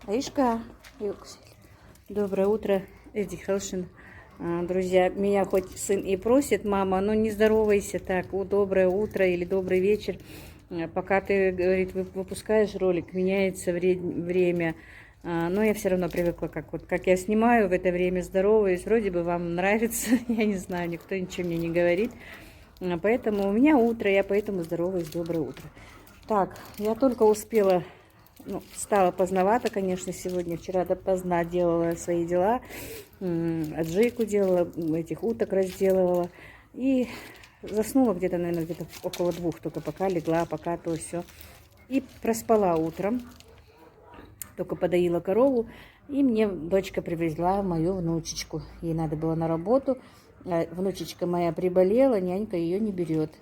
Аишка, доброе утро, Эдди Хелшин. Друзья, меня хоть сын и просит, мама, но не здоровайся так, доброе утро или добрый вечер. Пока ты, говорит, выпускаешь ролик, меняется время. Но я все равно привыкла, как я снимаю в это время, здороваюсь. Вроде бы вам нравится, я не знаю, никто ничего мне не говорит. Поэтому у меня утро, я поэтому здороваюсь, доброе утро. Так, я только успела, встала поздновато, конечно, сегодня. Вчера допоздна делала свои дела, аджику делала, этих уток разделывала. И заснула где-то, наверное, где-то около 2, только пока легла, пока то все. И проспала утром, только подоила корову. И мне дочка привезла мою внучечку. Ей надо было на работу. Внучечка моя приболела, нянька ее не берет.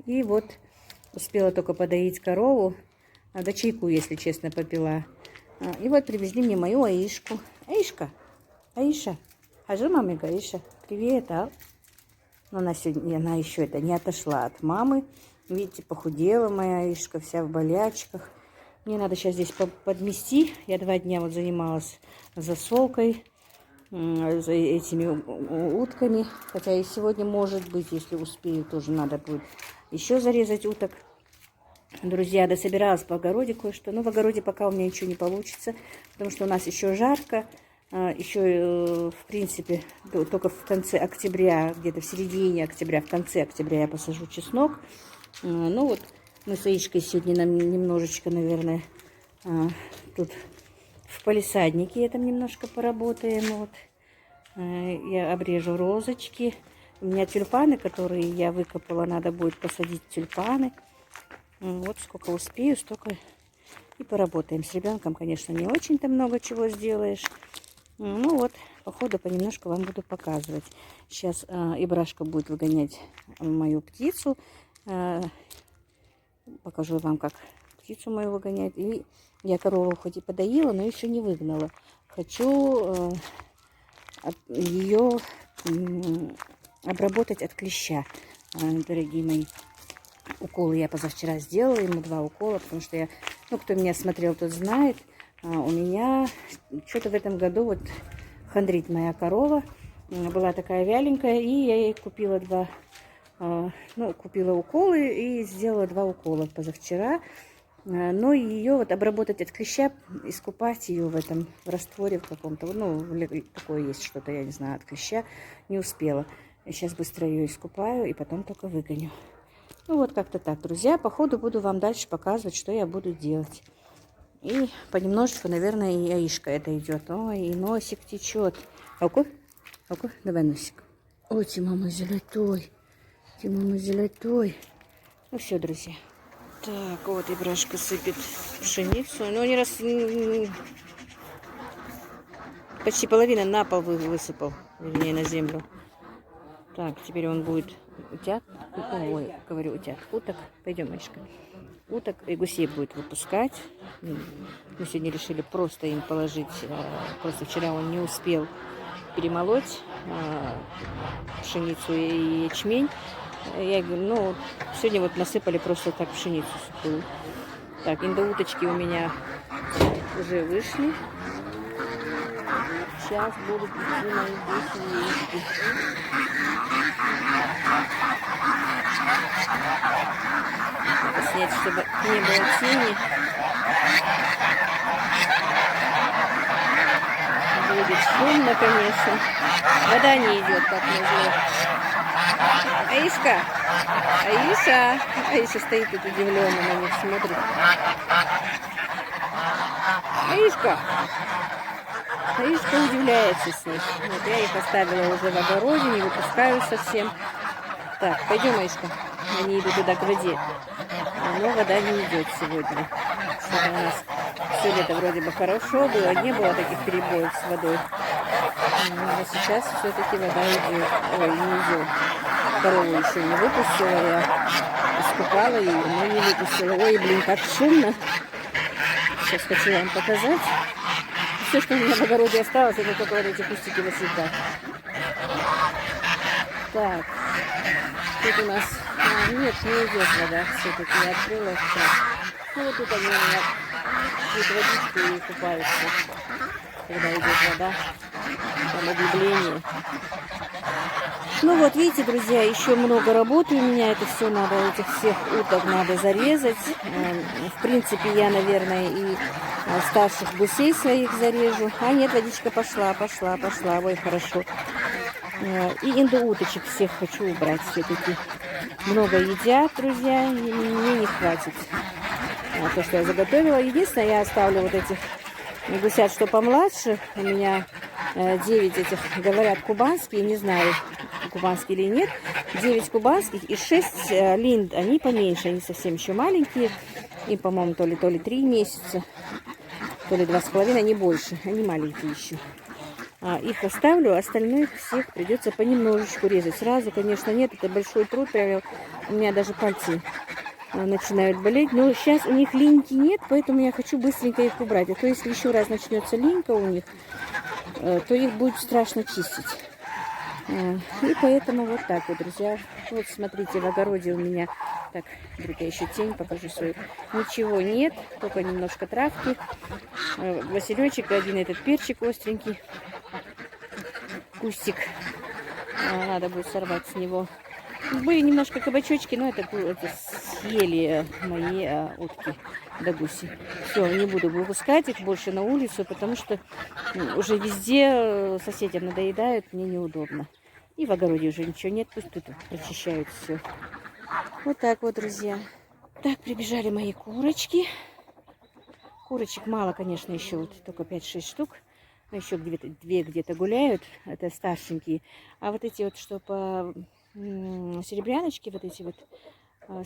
И вот успела только подоить корову. До чайку, если честно, попила. И вот привезли мне мою Аишку. Аишка, Аиша, хожу, мамика, Аиша, привет, а? Но она сегодня, она еще это не отошла от мамы. Видите, похудела моя Аишка, вся в болячках. Мне надо сейчас здесь подмести. Я 2 дня вот занималась засолкой, за этими утками. Хотя и сегодня, может быть, если успею, тоже надо будет еще зарезать уток. Друзья, дособиралась по огороде кое-что. Но в огороде пока у меня ничего не получится, потому что у нас еще жарко. Еще, в принципе, только в конце октября, где-то в середине октября, в конце октября я посажу чеснок. Ну вот, мы с Аишкой сегодня нам немножечко, наверное, тут в палисаднике этом немножко поработаем. Вот. Я обрежу розочки. У меня тюльпаны, которые я выкопала, надо будет посадить тюльпаны. Вот сколько успею, столько и поработаем. С ребенком, конечно, не очень-то много чего сделаешь. Ну вот, по ходу понемножку вам буду показывать. Сейчас Ибрашка будет выгонять мою птицу. Покажу вам, как птицу мою выгонять. И я корову хоть и подоила, но еще не выгнала. Хочу ее обработать от клеща, дорогие мои. Уколы я позавчера сделала, ему 2 укола, потому что я, кто меня смотрел, тот знает, у меня что-то в этом году вот хандрит моя корова, была такая вяленькая, и я ей купила купила уколы и сделала 2 укола позавчера. Но ее вот обработать от клеща, искупать ее в растворе в каком-то, такое есть что-то, я не знаю, от клеща, не успела. Сейчас быстро ее искупаю и потом только выгоню. Вот как-то так, друзья. По ходу буду вам дальше показывать, что я буду делать. И понемножечку, наверное, и Аишка это идет. Ой, и носик течет. Ауку, давай носик. Ой, ты мама золотой. Ну все, друзья. Так, вот Ибрашка сыпет пшеницу. Ну, почти половина на пол высыпал, вернее, на землю. Так, теперь он будет утят. Ой, говорю, уток. Пойдем, Аишка. Уток и гусей будет выпускать. Мы сегодня решили просто им положить. Просто вчера он не успел перемолоть пшеницу и ячмень. Я говорю, сегодня вот насыпали просто так пшеницу сухую. Так, индоуточки у меня уже вышли. Сейчас будут идти мои гуси. Надо снять, чтобы не было тени. Будет шумно, конечно. Вода не идет, как назло. Аишка! Аиша стоит тут удивленно на них смотрит. Аишка удивляется с них. Вот я их оставила уже в огороде, не выпускаю совсем. Так, пойдем, Аишка. Они идут туда к воде. Но вода не идет сегодня. Что-то у нас все лето вроде бы хорошо было, не было таких перебоев с водой. Но сейчас все-таки вода идет. Ой, не идет. Корову еще не выпустила, я искупала ее, но не выпустила. Ой, блин, как шумно. Сейчас хочу вам показать. Все, что у меня в огороде осталось, это только вот эти кустики василька. Так, тут у нас... нет, не идет вода. Все-таки я открыла. Вот тут они у меня пьют водичку и купаются, когда идет вода, там углубление. Ну вот, видите, друзья, еще много работы у меня. Это все надо, этих всех уток надо зарезать. В принципе, я, наверное, и старших гусей своих зарежу. А нет, водичка пошла. Ой, хорошо. И индоуточек всех хочу убрать все-таки. Много едят, друзья, и мне не хватит. То, что я заготовила. Единственное, я оставлю вот этих гусят, что помладше. У меня 9 этих, говорят, кубанские, не знаю, кубанские или нет. 9 кубанских и 6 линд, они поменьше, они совсем еще маленькие. Им, по-моему, то ли 3 месяца, то ли 2,5, они больше, они маленькие еще. Их оставлю, остальных всех придется понемножечку резать. Сразу, конечно, нет, это большой труд, прям у меня даже пальцы начинают болеть. Но сейчас у них линьки нет, поэтому я хочу быстренько их убрать. А то если еще раз начнется линька у них, то их будет страшно чистить. И поэтому вот так вот, друзья. Вот смотрите, в огороде у меня, так, вдруг я еще тень покажу свою. Ничего нет, только немножко травки. Василечек, один этот перчик остренький. Кустик. Надо будет сорвать с него. Были немножко кабачочки, но это съели мои утки да гуси. Все, не буду выпускать их больше на улицу, потому что уже везде соседям надоедают, мне неудобно. И в огороде уже ничего нет, пусть тут прочищают все. Вот так вот, друзья. Так, прибежали мои курочки. Курочек мало, конечно, еще вот только 5-6 штук. Еще две где-то гуляют, это старшенькие. А вот эти вот, что по серебряночке, вот эти вот,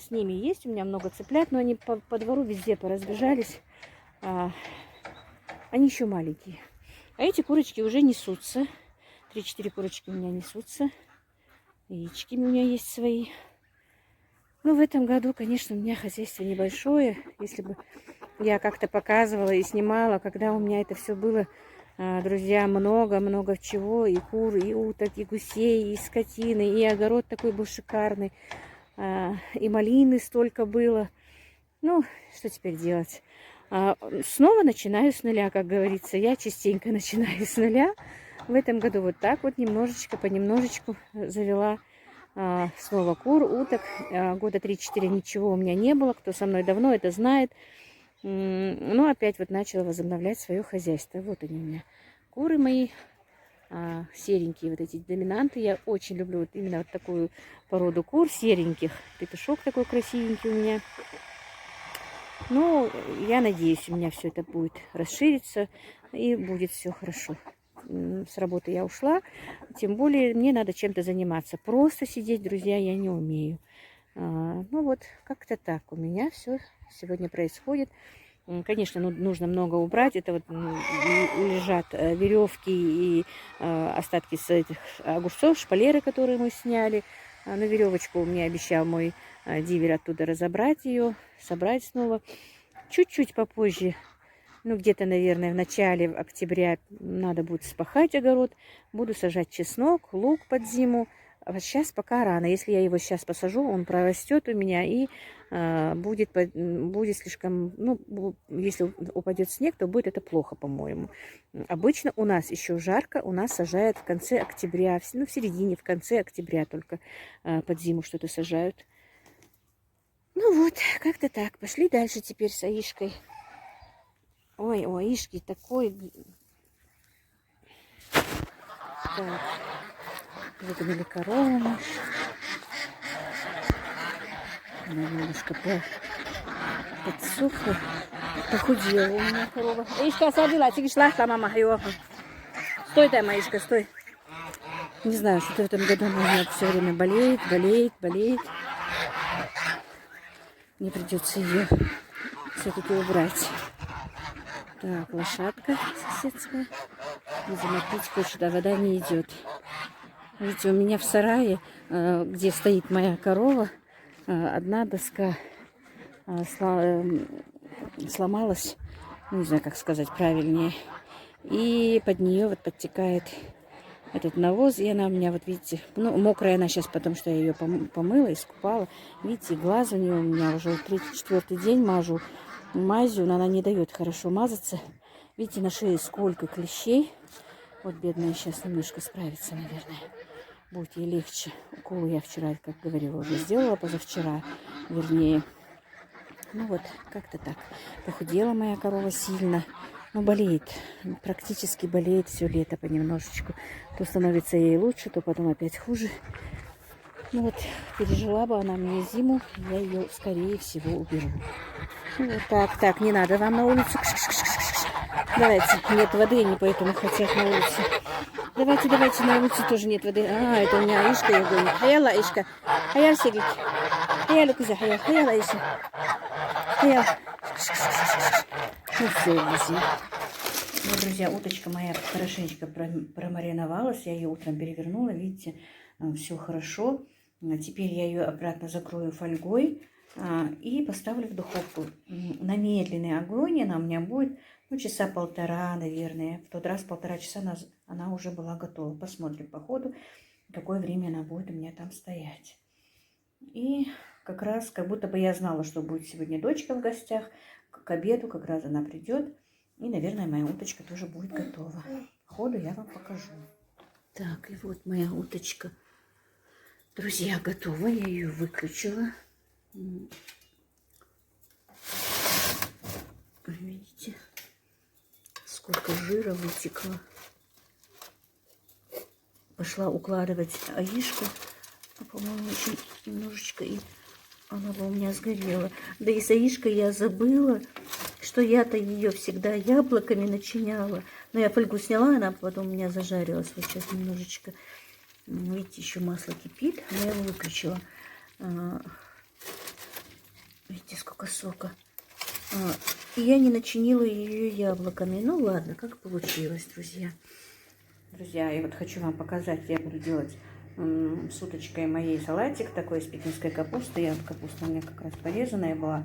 с ними есть. У меня много цыплят, но они по двору везде поразбежались. Они еще маленькие. А эти курочки уже несутся. 3-4 курочки у меня несутся. Яички у меня есть свои. Ну, в этом году, конечно, у меня хозяйство небольшое. Если бы я как-то показывала и снимала, когда у меня это все было, друзья, много чего. И кур, и уток, и гусей, и скотины, и огород такой был шикарный. И малины столько было. Ну, что теперь делать? Снова начинаю с нуля, как говорится. Я частенько начинаю с нуля. В этом году вот так вот немножечко, понемножечку завела снова кур, уток. Года 3-4 ничего у меня не было. Кто со мной давно, это знает. Но опять вот начала возобновлять свое хозяйство. Вот они у меня, куры мои. Серенькие вот эти доминанты. Я очень люблю вот именно вот такую породу кур сереньких. Петушок такой красивенький у меня. Ну, я надеюсь, у меня все это будет расшириться и будет все хорошо. С работы я ушла, тем более мне надо чем-то заниматься. Просто сидеть, друзья, я не умею. Ну вот, как-то так у меня все сегодня происходит. Конечно, нужно много убрать. Это вот лежат веревки и остатки с этих огурцов, шпалеры, которые мы сняли. На веревочку мне обещал мой дивер оттуда разобрать ее, собрать снова. Чуть-чуть попозже, ну где-то, наверное, в начале октября надо будет спахать огород. Буду сажать чеснок, лук под зиму. А сейчас пока рано. Если я его сейчас посажу, он прорастет у меня и будет слишком... Ну, если упадет снег, то будет это плохо, по-моему. Обычно у нас еще жарко. У нас сажают в конце октября. Ну, в середине, в конце октября только под зиму что-то сажают. Ну вот, как-то так. Пошли дальше теперь с Аишкой. Ой, у Аишки такой... Так. Выгнали корову. Она немножко подсохла. Похудела у меня корова. Аишка, осадила, ты шла, мама. Стой там, Аишка, стой. Не знаю, что-то в этом году она все время болеет. Мне придется ее все-таки убрать. Так, лошадка соседская. Видимо, пить хочет, а вода не идет. Видите, у меня в сарае, где стоит моя корова, одна доска сломалась, не знаю, как сказать правильнее. И под нее вот подтекает этот навоз, и она у меня, вот видите, ну, мокрая она сейчас, потому что я ее помыла, искупала. Видите, глаз у нее у меня уже 3-4 день мажу мазью, но она не дает хорошо мазаться. Видите, на шее сколько клещей. Вот бедная сейчас немножко справится, наверное. Будет ей легче. Уколы я вчера, как говорила, уже сделала, позавчера, вернее. Ну вот, как-то так. Похудела моя корова сильно. Но болеет. Практически болеет все лето понемножечку. То становится ей лучше, то потом опять хуже. Ну вот, пережила бы она мне зиму, я ее, скорее всего, уберу. Ну вот так, так, не надо вам на улицу. Давайте, нет воды, они поэтому хотят на улицу. Давайте, давайте, на улице тоже нет воды. А, это у меня Ишка ее гонит. Хаяла, Ишка. Хаял, Сергей. Хаял, Кузя, хаял. Хаяла, Ишка. Хаял. Ну все, друзья. Вот, друзья, уточка моя хорошенечко промариновалась. Я ее утром перевернула, видите, все хорошо. Теперь я ее обратно закрою фольгой и поставлю в духовку. На медленный огонь она у меня будет, ну, часа полтора, наверное. В тот раз 1,5 часа она уже была готова. Посмотрим по ходу, какое время она будет у меня там стоять. И как раз, как будто бы я знала, что будет сегодня дочка в гостях. К обеду как раз она придет. И, наверное, моя уточка тоже будет готова. По ходу я вам покажу. Так, и вот моя уточка. Друзья, готова. Я ее выключила. Видите, сколько жира вытекло. Пошла укладывать Аишку. По-моему, очень немножечко, и она бы у меня сгорела. Да и с Аишкой я забыла, что я-то ее всегда яблоками начиняла. Но я фольгу сняла, она потом у меня зажарилась. Вот сейчас немножечко. Видите, еще масло кипит. Я его выключила. Видите, сколько сока. И я не начинила ее яблоками. Ну ладно, как получилось, друзья. Друзья, я вот хочу вам показать. Я буду делать с уточкой моей салатик такой из пекинской капусты. Капуста у меня как раз порезанная была.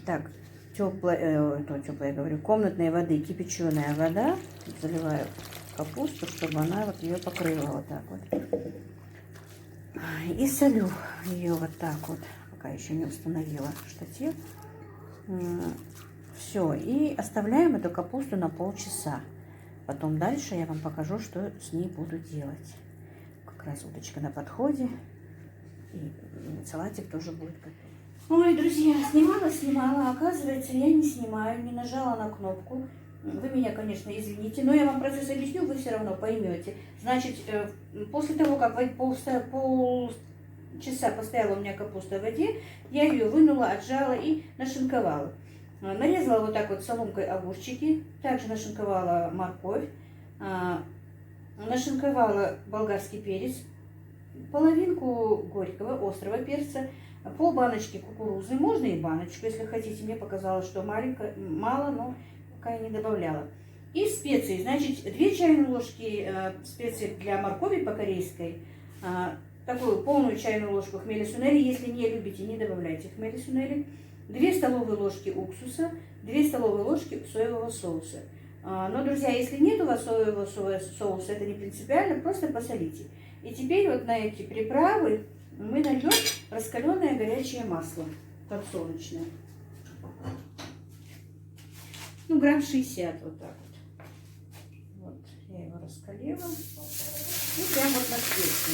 Так, теплая, я говорю, комнатной воды, кипяченая вода. Заливаю капусту, чтобы она вот ее покрыла вот так вот. И солю ее вот так вот, пока еще не установила штатив. Все, и оставляем эту капусту на полчаса. Потом дальше я вам покажу, что с ней буду делать. Как раз уточка на подходе. И салатик тоже будет готов. Ой, друзья, снимала. Оказывается, я не снимаю, не нажала на кнопку. Вы меня, конечно, извините, но я вам процесс объясню, вы все равно поймете. Значит, после того, как полчаса постояла у меня капуста в воде, я ее вынула, отжала и нашинковала. Нарезала вот так вот соломкой огурчики, также нашинковала морковь, нашинковала болгарский перец, половинку горького острого перца, полбаночки кукурузы, можно и баночку, если хотите. Мне показалось, что мало, но пока я не добавляла. И специи, значит, 2 чайные ложки специй для моркови по-корейской, такую полную чайную ложку хмеля сунели, если не любите, не добавляйте хмеля сунели, 2 столовые ложки уксуса, 2 столовые ложки соевого соуса. Но, друзья, если нет у вас соевого соуса, это не принципиально, просто посолите. И теперь вот на эти приправы мы нальем раскаленное горячее масло подсолнечное. Ну, грамм 60 вот так вот. Вот, я его раскалила. И прям вот на сверху.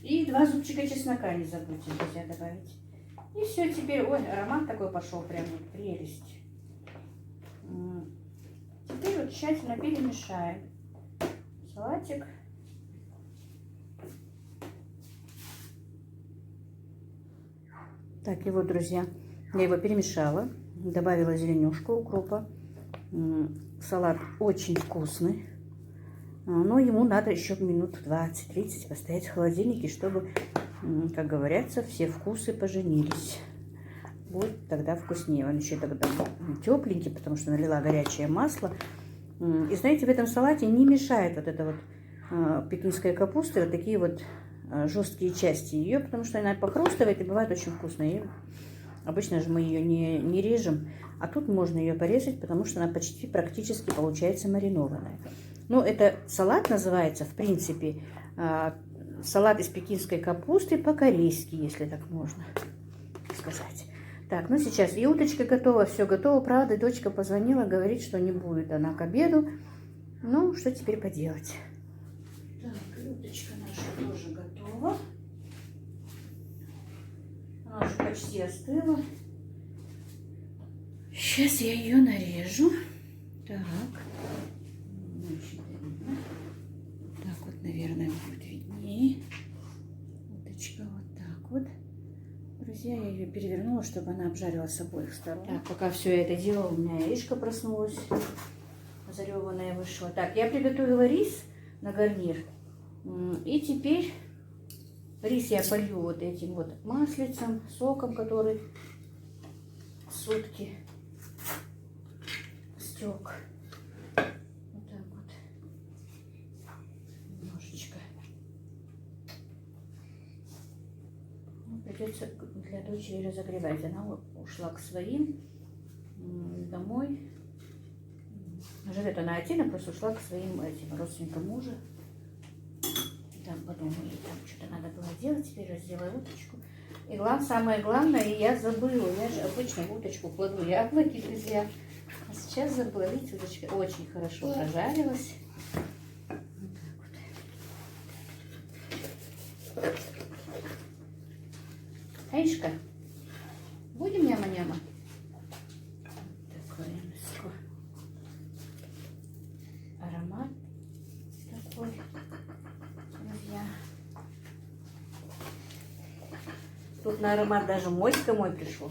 И 2 зубчика чеснока не забудьте, друзья, добавить. И все, теперь, ой, аромат такой пошел, прям вот прелесть. Теперь вот тщательно перемешаем салатик. Так, и вот, друзья, я его перемешала, добавила зеленюшку, укропа. Салат очень вкусный. Но ему надо еще минут 20-30 постоять в холодильнике, чтобы, как говорится, все вкусы поженились. Будет тогда вкуснее. Он еще тогда тепленький, потому что налила горячее масло. И знаете, в этом салате не мешает вот эта вот пекинская капуста, вот такие вот жесткие части ее, потому что она похрустывает и бывает очень вкусная. И обычно же мы ее не режем, а тут можно ее порезать, потому что она почти практически получается маринованная. Ну, это салат называется, в принципе, салат из пекинской капусты по-корейски, если так можно сказать. Так, ну сейчас и уточка готова, все готово. Правда, дочка позвонила, говорит, что не будет она к обеду. Ну, что теперь поделать? Так, и уточка наша тоже готова. Она уже почти остыла. Сейчас я ее нарежу. Так. Так вот, наверное, будет виднее. Уточка вот так вот. Друзья, я ее перевернула, чтобы она обжарилась с обоих сторон. Так, пока все это делала, у меня яичко проснулась. Зареванная вышла. Так, я приготовила рис на гарнир. И теперь рис я полью вот этим вот маслицем, соком, который сутки стек. Вот так вот. Немножечко. Ну, придется для дочери разогревать. Она ушла к своим домой. Живет она отдельно, просто ушла к своим этим родственникам мужа. Там потом ей там что-то надо было делать, теперь разделаю уточку. И самое главное, я забыла, я же обычно в уточку кладу яблоки, друзья. А сейчас забыла, видите, уточка очень хорошо прожарилась. Вот так вот. Аишка, будем няма-няма? Такое мяско. Аромат такой, друзья. Тут на аромат даже моська мой пришел.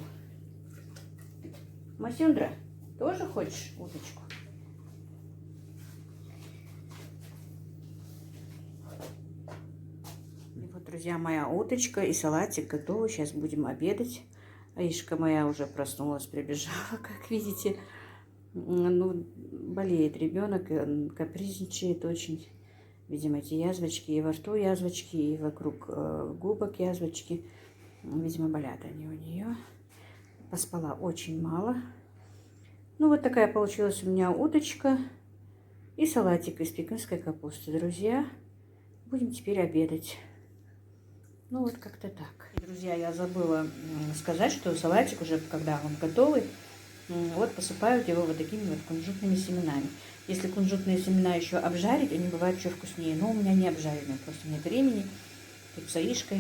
Масюндра, тоже хочешь уточку? И вот, друзья, моя уточка и салатик готовы. Сейчас будем обедать. Аишка моя уже проснулась, прибежала, как видите. Ну, болеет ребенок, капризничает очень. Видимо, эти язвочки, и во рту язвочки, и вокруг губок язвочки. Видимо, болят они у нее. Поспала очень мало. Ну, вот такая получилась у меня уточка и салатик из пекинской капусты, друзья. Будем теперь обедать. Ну, вот как-то так. И, друзья, я забыла сказать, что салатик уже, когда он готовый, вот посыпают его вот такими вот кунжутными семенами. Если кунжутные семена еще обжарить, они бывают еще вкуснее. Но у меня не обжаренные, просто нет времени. Тут с Аишкой,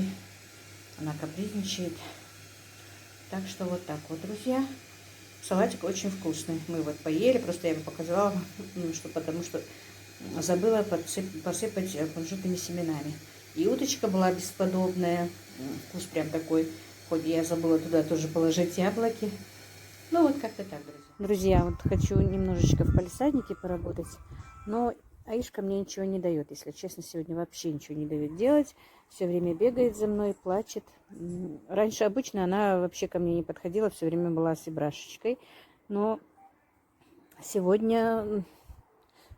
она капризничает. Так что вот так вот, друзья. Салатик очень вкусный. Мы вот поели, просто я его показала, потому что забыла посыпать кунжутными семенами. И уточка была бесподобная. Вкус прям такой. Хоть я забыла туда тоже положить яблоки. Ну, вот как-то так, друзья. Друзья, вот хочу немножечко в палисаднике поработать, но Аишка мне ничего не дает, если честно, сегодня вообще ничего не дает делать. Все время бегает за мной, плачет. Раньше обычно она вообще ко мне не подходила, все время была с Ибрашечкой, но сегодня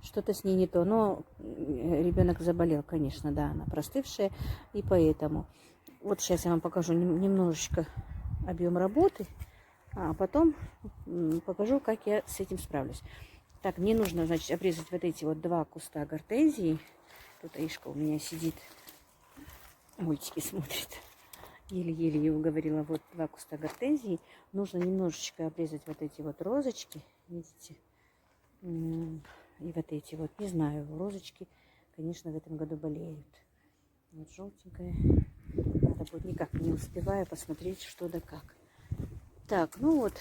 что-то с ней не то. Но ребенок заболел, конечно, да, она простывшая, и поэтому. Вот сейчас я вам покажу немножечко объем работы. А потом покажу, как я с этим справлюсь. Так, мне нужно, значит, обрезать вот эти вот 2 куста гортензии. Тут Аишка у меня сидит, мультики смотрит. Еле-еле я уговорила. Вот 2 куста гортензии. Нужно немножечко обрезать вот эти вот розочки. Видите? И вот эти вот, не знаю, розочки, конечно, в этом году болеют. Вот желтенькая. Надо будет, никак не успеваю посмотреть, что да как. Так, ну вот,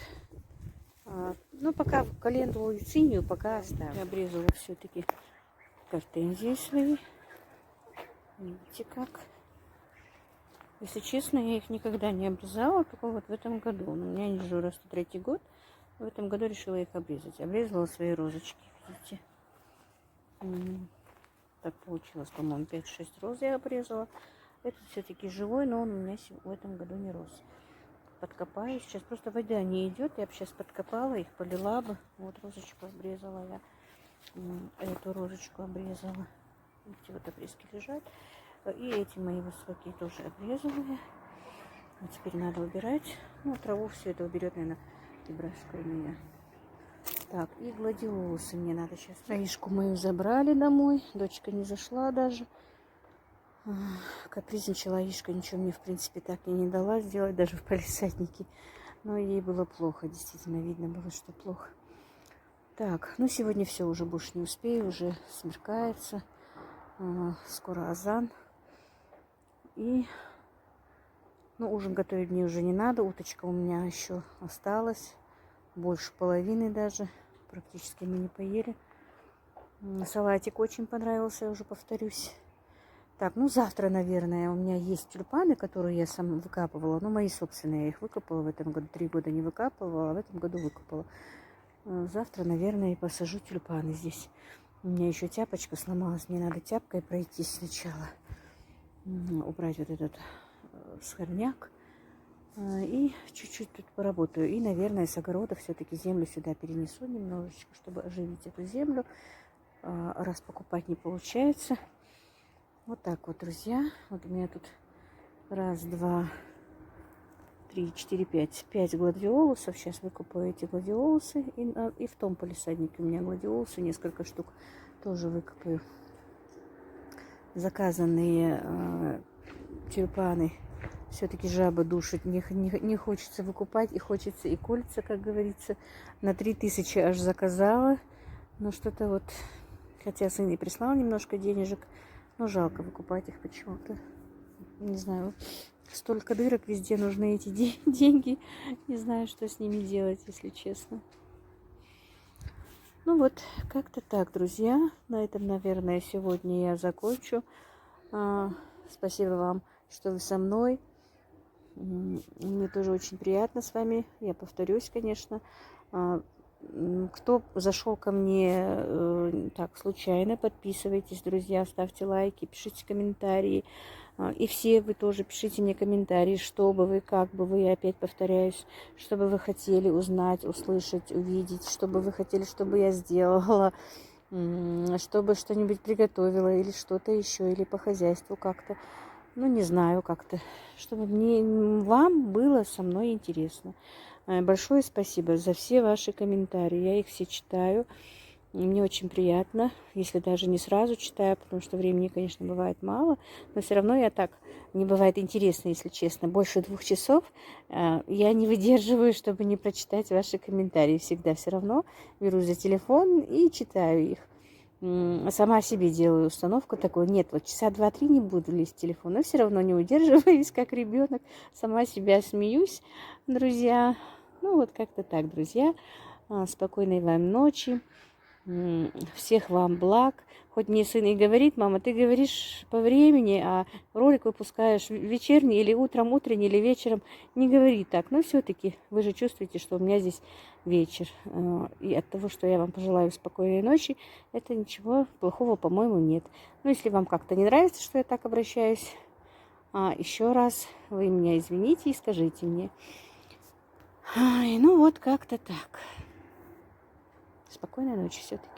ну пока календулу и цинию пока оставлю. Я обрезала все-таки гортензии свои. Видите как. Если честно, я их никогда не обрезала, только вот в этом году. У меня они же растут 3-й год. В этом году решила их обрезать. Обрезала свои розочки, видите. Так получилось, по-моему, 5-6 роз я обрезала. Этот все-таки живой, но он у меня в этом году не рос. Подкопаю. Сейчас просто вода не идет. Я бы сейчас подкопала их, полила бы. Вот розочку обрезала я. Эту розочку обрезала. Видите, вот обрезки лежат. И эти мои высокие тоже обрезала я. Вот теперь надо убирать. Ну, траву все это уберет, наверное, Ибрашка у меня. Так, и гладиолусы мне надо сейчас. Аишку мою забрали домой. Дочка не зашла даже. Капризничала Аишка, ничего мне, в принципе, так и не дала сделать, даже в палисаднике. Но ей было плохо, действительно, видно было, что плохо. Так, ну сегодня все, уже больше не успею, уже смеркается. Скоро азан. И, ну, ужин готовить мне уже не надо. Уточка у меня еще осталась. Больше половины даже. Практически мы не поели. Салатик очень понравился, я уже повторюсь. Так, ну завтра, наверное, у меня есть тюльпаны, которые я сама выкапывала. Ну, мои собственные, я их выкопала в этом году. 3 года не выкапывала, а в этом году выкопала. Завтра, наверное, и посажу тюльпаны здесь. У меня еще тяпочка сломалась. Мне надо тяпкой пройтись сначала. Убрать вот этот сорняк. И чуть-чуть тут поработаю. И, наверное, с огорода все-таки землю сюда перенесу немножечко, чтобы оживить эту землю. Раз покупать не получается. Вот так вот, друзья. Вот у меня тут 1, 2, 3, 4, 5. 5 гладиолусов. Сейчас выкопаю эти гладиолусы. И в том палисаднике у меня гладиолусы. Несколько штук тоже выкопаю. Заказанные тюльпаны. Все-таки жаба душит. Не хочется выкупать. И хочется и кольца, как говорится. На 3000 аж заказала. Но что-то вот... Хотя сын и прислал немножко денежек. Но жалко выкупать их почему-то. Не знаю. Столько дырок, везде нужны эти деньги. Не знаю, что с ними делать, если честно. Ну вот, как-то так, друзья. На этом, наверное, сегодня я закончу. Спасибо вам, что вы со мной. Мне тоже очень приятно с вами. Я повторюсь, конечно. Кто зашел ко мне так случайно, подписывайтесь, друзья, ставьте лайки, пишите комментарии. И все вы тоже пишите мне комментарии, что бы вы, как бы вы, я опять повторяюсь, что бы вы хотели узнать, услышать, увидеть, что бы вы хотели, чтобы я сделала, чтобы что-нибудь приготовила или что-то еще, или по хозяйству как-то. Ну, не знаю, как-то, чтобы вам было со мной интересно. Большое спасибо за все ваши комментарии. Я их все читаю. Мне очень приятно, если даже не сразу читаю, потому что времени, конечно, бывает мало. Но все равно я так, не бывает интересно, если честно. Больше 2 часов я не выдерживаю, чтобы не прочитать ваши комментарии. Всегда все равно берусь за телефон и читаю их. Сама себе делаю установку такую. Нет, вот часа 2-3 не буду лезть в телефон. Но все равно не удерживаюсь, как ребенок. Сама себя смеюсь, друзья. Ну, вот как-то так, друзья. Спокойной вам ночи. Всех вам благ. Хоть мне сын и говорит: мама, ты говоришь по времени, а ролик выпускаешь вечерний или утром, утренний или вечером. Не говори так. Но все-таки вы же чувствуете, что у меня здесь вечер. И от того, что я вам пожелаю спокойной ночи, это ничего плохого, по-моему, нет. Но если вам как-то не нравится, что я так обращаюсь, еще раз вы меня извините и скажите мне. Ну вот как-то так. Спокойной ночи все-таки.